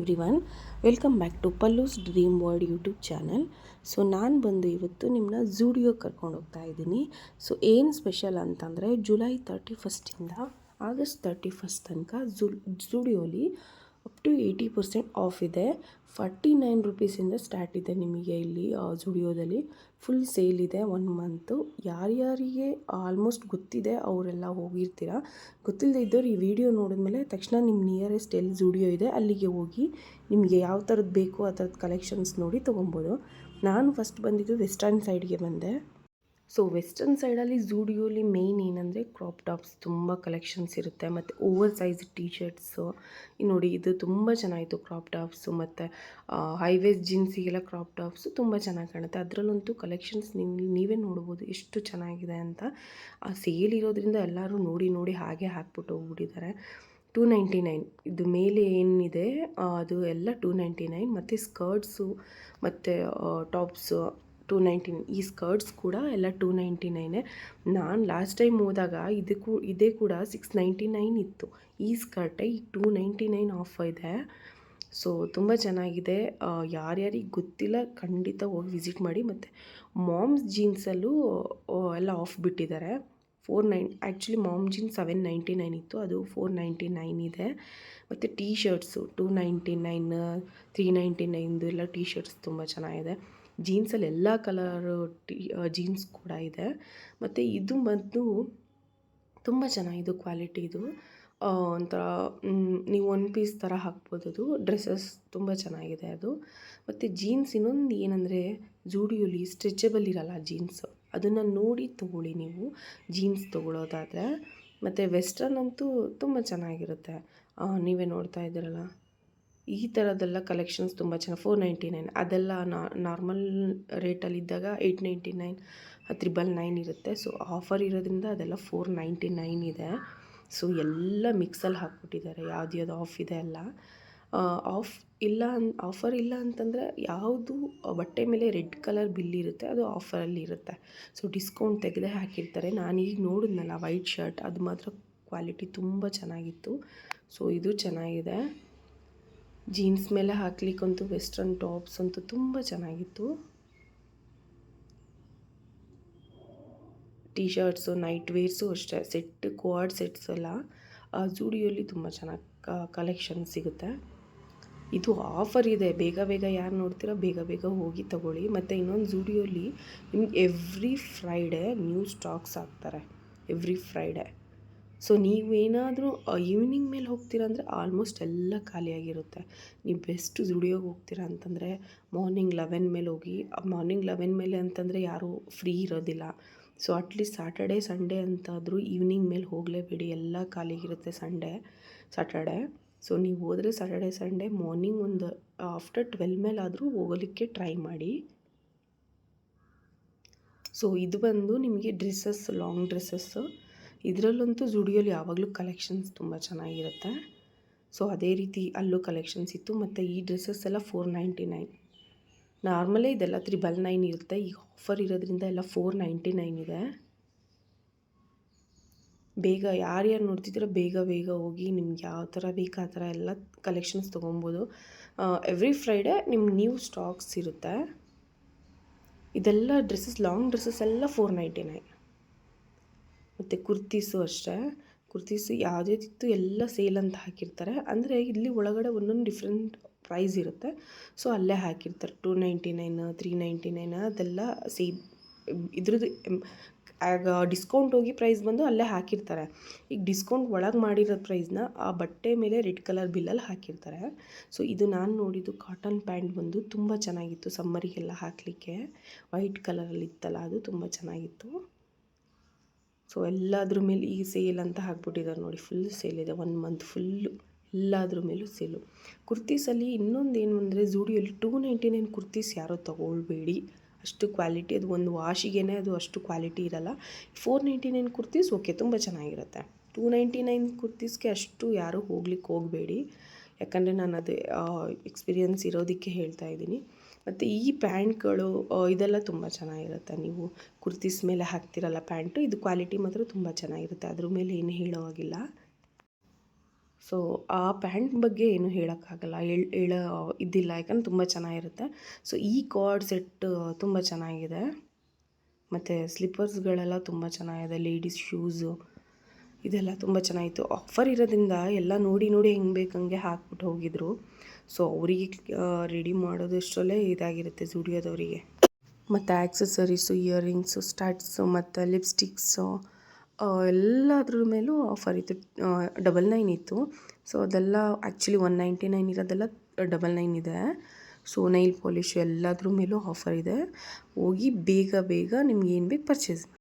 Everyone, welcome back to Pallus dream world YouTube channel. So ನಾನು ಬಂದು ಇವತ್ತು ನಿಮ್ಮನ್ನ ಝೂಡಿಯೋ ಕರ್ಕೊಂಡು ಹೋಗ್ತಾ ಇದ್ದೀನಿ. ಸೊ ಏನು ಸ್ಪೆಷಲ್ ಅಂತಂದರೆ ಜುಲೈ 31 ಆಗಸ್ಟ್ 31 ತನಕ ಝೂಡಿಯೋಲಿ ಅಪ್ ಟು 80% ಆಫ್ ಇದೆ. 49 ರುಪೀಸಿಂದ ಸ್ಟಾರ್ಟ್ ಇದೆ ನಿಮಗೆ ಇಲ್ಲಿ ಝೂಡಿಯೋದಲ್ಲಿ. ಫುಲ್ ಸೇಲ್ ಇದೆ 1 ಮಂತು. ಯಾರ್ಯಾರಿಗೆ ಆಲ್ಮೋಸ್ಟ್ ಗೊತ್ತಿದೆ ಅವರೆಲ್ಲ ಹೋಗಿರ್ತೀರ. ಗೊತ್ತಿಲ್ಲದೆ ಇದ್ದವ್ರು ಈ ವಿಡಿಯೋ ನೋಡಿದ್ಮೇಲೆ ತಕ್ಷಣ ನಿಮ್ಮ ನಿಯರೆಸ್ಟ್ ಎಲ್ಲಿ ಝೂಡಿಯೋ ಇದೆ ಅಲ್ಲಿಗೆ ಹೋಗಿ ನಿಮಗೆ ಯಾವ ಥರದ್ದು ಬೇಕು ಆ ಥರದ್ದು ಕಲೆಕ್ಷನ್ಸ್ ನೋಡಿ ತೊಗೊಬೋದು. ನಾನು ಫಸ್ಟ್ ಬಂದಿದ್ದು ವೆಸ್ಟರ್ನ್ ಸೈಡ್ಗೆ ಬಂದೆ. ಸೊ ವೆಸ್ಟರ್ನ್ ಸೈಡಲ್ಲಿ ಝೂಡಿಯೋಲಿ ಮೇಯ್ನ್ ಏನಂದರೆ ಕ್ರಾಪ್ ಟಾಪ್ಸ್ ತುಂಬ ಕಲೆಕ್ಷನ್ಸ್ ಇರುತ್ತೆ, ಮತ್ತು ಓವರ್ ಸೈಜ್ ಟೀ ಶರ್ಟ್ಸು. ನೋಡಿ ಇದು ತುಂಬ ಚೆನ್ನಾಗಿತ್ತು ಕ್ರಾಪ್ ಟಾಪ್ಸು, ಮತ್ತು ಹೈವೇಸ್ ಜೀನ್ಸಿಗೆಲ್ಲ ಕ್ರಾಪ್ ಟಾಪ್ಸು ತುಂಬ ಚೆನ್ನಾಗಿ ಕಾಣುತ್ತೆ. ಅದರಲ್ಲಂತೂ ಕಲೆಕ್ಷನ್ಸ್ ನೀವೇ ನೋಡ್ಬೋದು ಎಷ್ಟು ಚೆನ್ನಾಗಿದೆ ಅಂತ. ಆ ಸೇಲ್ ಇರೋದ್ರಿಂದ ಎಲ್ಲರೂ ನೋಡಿ ಹಾಗೆ ಹಾಕ್ಬಿಟ್ಟು ಹೋಗ್ಬಿಟ್ಟಿದ್ದಾರೆ. 299 ಇದು ಮೇಲೆ ಏನಿದೆ ಅದು ಎಲ್ಲ 299, ಮತ್ತು ಸ್ಕರ್ಟ್ಸು ಮತ್ತು ಟಾಪ್ಸು 299. ಈ ಸ್ಕರ್ಟ್ಸ್ ಕೂಡ ಎಲ್ಲ 299. ನಾನು ಲಾಸ್ಟ್ ಟೈಮ್ ಹೋದಾಗ ಇದೇ ಕೂಡ 699 ಇತ್ತು. ಈ ಸ್ಕರ್ಟೇ ಈಗ 299 ಆಫ್ ಇದೆ. ಸೊ ತುಂಬ ಚೆನ್ನಾಗಿದೆ. ಯಾರ್ಯಾರಿಗೆ ಗೊತ್ತಿಲ್ಲ ಖಂಡಿತ ಹೋಗಿ ವಿಸಿಟ್ ಮಾಡಿ. ಮತ್ತು ಮಾಮ್ಸ್ ಜೀನ್ಸಲ್ಲೂ ಎಲ್ಲ ಆಫ್ ಬಿಟ್ಟಿದ್ದಾರೆ. 49 ಆ್ಯಕ್ಚುಲಿ ಮಾಮ್ ಜೀನ್ಸ್ 799 ಇತ್ತು, ಅದು 499 ಇದೆ. ಮತ್ತು ಟೀ ಶರ್ಟ್ಸು 299, 399 ಎಲ್ಲ ಟೀ ಶರ್ಟ್ಸ್ ತುಂಬ ಚೆನ್ನಾಗಿದೆ. ಜೀನ್ಸಲ್ಲಿ ಎಲ್ಲ ಕಲರು ಜೀನ್ಸ್ ಕೂಡ ಇದೆ. ಮತ್ತು ಇದು ಬಂದು ತುಂಬ ಚೆನ್ನಾಗಿದ್ದು ಕ್ವಾಲಿಟಿ. ಇದು ಒಂಥರ ನೀವು 1 ಪೀಸ್ ಥರ ಹಾಕ್ಬೋದು. ಅದು ಡ್ರೆಸ್ಸಸ್ ತುಂಬ ಚೆನ್ನಾಗಿದೆ ಅದು. ಮತ್ತು ಜೀನ್ಸ್ ಇನ್ನೊಂದು ಏನಂದರೆ ಝೂಡಿಯೋಲಿ ಸ್ಟ್ರೆಚಬಲ್ ಇರಲ್ಲ ಜೀನ್ಸು, ಅದನ್ನು ನೋಡಿ ತೊಗೊಳ್ಳಿ ನೀವು ಜೀನ್ಸ್ ತೊಗೊಳ್ಳೋದಾದರೆ. ಮತ್ತು ವೆಸ್ಟರ್ನ್ ಅಂತೂ ತುಂಬ ಚೆನ್ನಾಗಿರುತ್ತೆ. ನೀವೇ ನೋಡ್ತಾ ಇದ್ದೀರಲ್ಲ, ಈ ಥರದ್ದೆಲ್ಲ ಕಲೆಕ್ಷನ್ಸ್ ತುಂಬ ಚೆನ್ನಾಗಿ 499. ಅದೆಲ್ಲ ನಾರ್ಮಲ್ ರೇಟಲ್ಲಿದ್ದಾಗ 899, 999 ಇರುತ್ತೆ. ಸೊ ಆಫರ್ ಇರೋದ್ರಿಂದ ಅದೆಲ್ಲ 499 ಇದೆ. ಸೊ ಎಲ್ಲ ಮಿಕ್ಸಲ್ಲಿ ಹಾಕ್ಬಿಟ್ಟಿದ್ದಾರೆ, ಯಾವ್ದು ಆಫ್ ಇದೆ ಅಲ್ಲ. ಆಫರ್ ಇಲ್ಲ ಅಂತಂದರೆ ಯಾವುದು ಬಟ್ಟೆ ಮೇಲೆ ರೆಡ್ ಕಲರ್ ಬಿಲ್ ಇರುತ್ತೆ ಅದು ಆಫರಲ್ಲಿ ಇರುತ್ತೆ. ಸೊ ಡಿಸ್ಕೌಂಟ್ ತೆಗೆದೇ ಹಾಕಿರ್ತಾರೆ. ನಾನೀಗ ನೋಡಿದ್ನಲ್ಲ ವೈಟ್ ಶರ್ಟ್, ಅದು ಮಾತ್ರ ಕ್ವಾಲಿಟಿ ತುಂಬ ಚೆನ್ನಾಗಿತ್ತು. ಸೊ ಇದು ಚೆನ್ನಾಗಿದೆ. ಜೀನ್ಸ್ ಮೇಲೆ ಹಾಕ್ಲಿಕ್ಕಂತೂ ವೆಸ್ಟರ್ನ್ ಟಾಪ್ಸ್ ಅಂತೂ ತುಂಬ ಚೆನ್ನಾಗಿತ್ತು. ಟೀ ಶರ್ಟ್ಸು, ನೈಟ್ ವೇರ್ಸು ಅಷ್ಟೇ, ಕೋಆರ್ಡ್ ಸೆಟ್ಸ್ ಎಲ್ಲ ಝೂಡಿಯೋಲಿ ತುಂಬ ಚೆನ್ನಾಗಿ ಕಲೆಕ್ಷನ್ ಸಿಗುತ್ತೆ. ಇದು ಆಫರ್ ಇದೆ, ಬೇಗ ಯಾರು ನೋಡ್ತೀರೋ ಬೇಗ ಹೋಗಿ ತಗೊಳ್ಳಿ. ಮತ್ತು ಇನ್ನೊಂದು ಝೂಡಿಯೋಲಿ ನಿಮ್ಗೆ ಎವ್ರಿ ಫ್ರೈಡೇ ನ್ಯೂ ಸ್ಟಾಕ್ಸ್ ಹಾಕ್ತಾರೆ, ಎವ್ರಿ ಫ್ರೈಡೇ. ಸೊ ನೀವೇನಾದರೂ ಈವ್ನಿಂಗ್ ಮೇಲೆ ಹೋಗ್ತೀರಾ ಅಂದರೆ ಆಲ್ಮೋಸ್ಟ್ ಎಲ್ಲ ಖಾಲಿಯಾಗಿರುತ್ತೆ. ನೀವು ಬೆಸ್ಟ್ ಝೂಡಿಯೋಗೆ ಹೋಗ್ತೀರಾ ಅಂತಂದರೆ ಮಾರ್ನಿಂಗ್ 11 ಮೇಲೆ ಹೋಗಿ. ಮಾರ್ನಿಂಗ್ 11 ಮೇಲೆ ಅಂತಂದರೆ ಯಾರೂ ಫ್ರೀ ಇರೋದಿಲ್ಲ. ಸೊ ಅಟ್ಲೀಸ್ಟ್ ಸ್ಯಾಟರ್ಡೇ ಸಂಡೇ ಅಂತಾದರೂ ಈವ್ನಿಂಗ್ ಮೇಲೆ ಹೋಗಲೇಬೇಡಿ, ಎಲ್ಲ ಖಾಲಿಯಾಗಿರುತ್ತೆ ಸ್ಯಾಟರ್ಡೇ. ಸೊ ನೀವು ಹೋದರೆ ಸ್ಯಾಟರ್ಡೇ ಸಂಡೇ ಮಾರ್ನಿಂಗ್ ಒಂದು ಆಫ್ಟರ್ 12 ಮೇಲಾದರೂ ಹೋಗಲಿಕ್ಕೆ ಟ್ರೈ ಮಾಡಿ. ಸೊ ಇದು ಬಂದು ನಿಮಗೆ ಡ್ರೆಸ್ಸಸ್, ಲಾಂಗ್ ಡ್ರೆಸ್ಸಸ್ಸು. ಇದರಲ್ಲಂತೂ ಝೂಡಿಯೋಲಿ ಯಾವಾಗಲೂ ಕಲೆಕ್ಷನ್ಸ್ ತುಂಬ ಚೆನ್ನಾಗಿರುತ್ತೆ. ಸೊ ಅದೇ ರೀತಿ ಅಲ್ಲೂ ಕಲೆಕ್ಷನ್ಸ್ ಇತ್ತು. ಮತ್ತು ಈ ಡ್ರೆಸ್ಸಸ್ ಎಲ್ಲ 499. ನಾರ್ಮಲೇ ಇದೆಲ್ಲ 399 ಇರುತ್ತೆ. ಈಗ ಆಫರ್ ಇರೋದ್ರಿಂದ ಎಲ್ಲ 499 ಇದೆ. ಬೇಗ ಯಾರ್ಯಾರು ನೋಡ್ತಿದ್ದೀರೋ ಬೇಗ ಹೋಗಿ ನಿಮ್ಗೆ ಯಾವ ಥರ ಬೇಕು ಆ ಥರ ಎಲ್ಲ ಕಲೆಕ್ಷನ್ಸ್ ತೊಗೊಬೋದು. ಎವ್ರಿ ಫ್ರೈಡೇ ನಿಮ್ಗೆ ನ್ಯೂ ಸ್ಟಾಕ್ಸ್ ಇರುತ್ತೆ. ಇದೆಲ್ಲ ಡ್ರೆಸ್ಸಸ್, ಲಾಂಗ್ ಡ್ರೆಸ್ಸಸ್ ಎಲ್ಲ 499. ಮತ್ತು ಕುರ್ತೀಸು ಅಷ್ಟೇ, ಕುರ್ತೀಸು ಯಾವುದಿತ್ತು ಎಲ್ಲ ಸೇಲ್ ಅಂತ ಹಾಕಿರ್ತಾರೆ. ಅಂದರೆ ಇಲ್ಲಿ ಒಳಗಡೆ ಒಂದೊಂದು ಡಿಫ್ರೆಂಟ್ ಪ್ರೈಸ್ ಇರುತ್ತೆ. ಸೊ ಅಲ್ಲೇ ಹಾಕಿರ್ತಾರೆ 299, 399 ಅದೆಲ್ಲ ಸೇಮ್. ಇದ್ರದ್ದು ಆಗ ಡಿಸ್ಕೌಂಟ್ ಹೋಗಿ ಪ್ರೈಸ್ ಬಂದು ಅಲ್ಲೇ ಹಾಕಿರ್ತಾರೆ. ಈಗ ಡಿಸ್ಕೌಂಟ್ ಒಳಗೆ ಮಾಡಿರೋ ಪ್ರೈಸ್ನ ಆ ಬಟ್ಟೆ ಮೇಲೆ ರೆಡ್ ಕಲರ್ ಬಿಲ್ಲಲ್ಲಿ ಹಾಕಿರ್ತಾರೆ. ಸೊ ಇದು ನಾನು ನೋಡಿದ್ದು ಕಾಟನ್ ಪ್ಯಾಂಟ್ ಬಂದು ತುಂಬ ಚೆನ್ನಾಗಿತ್ತು, ಸಮ್ಮರಿಗೆಲ್ಲ ಹಾಕಲಿಕ್ಕೆ. ವೈಟ್ ಕಲರಲ್ಲಿ ಇತ್ತಲ್ಲ, ಅದು ತುಂಬ ಚೆನ್ನಾಗಿತ್ತು. ಸೊ ಎಲ್ಲದ್ರ ಮೇಲೆ ಈಗ ಸೇಲ್ ಅಂತ ಹಾಕ್ಬಿಟ್ಟಿದ್ದಾರೆ ನೋಡಿ, ಫುಲ್ ಸೇಲ್ ಇದೆ 1 ಮಂತ್ ಫುಲ್ಲು, ಎಲ್ಲದ್ರ ಮೇಲೂ ಸೇಲು. ಕುರ್ತೀಸಲ್ಲಿ ಇನ್ನೊಂದು ಏನು ಅಂದರೆ ಝೂಡಿಯೋಲಿ 299 ಕುರ್ತೀಸ್ ಯಾರೋ ತೊಗೊಳ್ಬೇಡಿ, ಅಷ್ಟು ಕ್ವಾಲಿಟಿ ಅದು ಒಂದು ವಾಶಿಗೆ ಅದು ಅಷ್ಟು ಕ್ವಾಲಿಟಿ ಇರಲ್ಲ. 499 ಕುರ್ತೀಸ್ ಓಕೆ, ತುಂಬ ಚೆನ್ನಾಗಿರುತ್ತೆ. 299 ಕುರ್ತೀಸ್ಗೆ ಅಷ್ಟು ಯಾರೂ ಹೋಗಬೇಡಿ, ಯಾಕಂದರೆ ನಾನು ಅದು ಎಕ್ಸ್ಪೀರಿಯನ್ಸ್ ಇರೋದಕ್ಕೆ ಹೇಳ್ತಾ ಇದ್ದೀನಿ. ಮತ್ತು ಈ ಪ್ಯಾಂಟ್ಗಳು ಇದೆಲ್ಲ ತುಂಬ ಚೆನ್ನಾಗಿರುತ್ತೆ. ನೀವು ಕುರ್ತೀಸ್ ಮೇಲೆ ಹಾಕ್ತಿರಲ್ಲ ಪ್ಯಾಂಟು, ಇದು ಕ್ವಾಲಿಟಿ ಮಾತ್ರ ತುಂಬ ಚೆನ್ನಾಗಿರುತ್ತೆ, ಅದ್ರ ಮೇಲೆ ಏನು ಹೇಳೋ ಹಾಗಿಲ್ಲ. ಸೊ ಆ ಪ್ಯಾಂಟ್ ಬಗ್ಗೆ ಏನು ಹೇಳೋಕ್ಕಾಗಲ್ಲ, ಹೇಳೋ ಇದಿಲ್ಲ, ಯಾಕಂದ್ರೆ ತುಂಬ ಚೆನ್ನಾಗಿರುತ್ತೆ. ಸೊ ಈ ಕಾರ್ಡ್ ಸೆಟ್ ತುಂಬ ಚೆನ್ನಾಗಿದೆ. ಮತ್ತು ಸ್ಲಿಪ್ಪರ್ಸ್ಗಳೆಲ್ಲ ತುಂಬ ಚೆನ್ನಾಗಿದೆ, ಲೇಡೀಸ್ ಶೂಸು ಇದೆಲ್ಲ ತುಂಬ ಚೆನ್ನಾಗಿತ್ತು. ಆಫರ್ ಇರೋದ್ರಿಂದ ಎಲ್ಲ ನೋಡಿ ನೋಡಿ ಹೆಂಗೆ ಬೇಕು ಹಂಗೆ ಹಾಕ್ಬಿಟ್ಟು ಹೋಗಿದ್ರು. ಸೊ ಅವರಿಗೆ ರೆಡಿ ಮಾಡೋದಷ್ಟರಲ್ಲೇ ಇದಾಗಿರುತ್ತೆ ಝೂಡಿಯೋದವರಿಗೆ. ಮತ್ತು ಆ್ಯಕ್ಸಸರೀಸು, ಇಯರಿಂಗ್ಸು, ಸ್ಟಡ್ಸು ಮತ್ತು ಲಿಪ್ಸ್ಟಿಕ್ಸು ಎಲ್ಲದ್ರ ಮೇಲೂ ಆಫರ್ ಇತ್ತು. 99 ಇತ್ತು. ಸೊ ಅದೆಲ್ಲ ಆ್ಯಕ್ಚುಲಿ 199 ಇರೋದೆಲ್ಲ 99 ಇದೆ. ಸೊ ನೈಲ್ ಪಾಲಿಶ್ ಎಲ್ಲದ್ರ ಮೇಲೂ ಆಫರ್ ಇದೆ. ಹೋಗಿ ಬೇಗ ಬೇಗ ನಿಮ್ಗೆ ಏನು ಬೇಕು ಪರ್ಚೇಸ್ ಮಾಡಿ.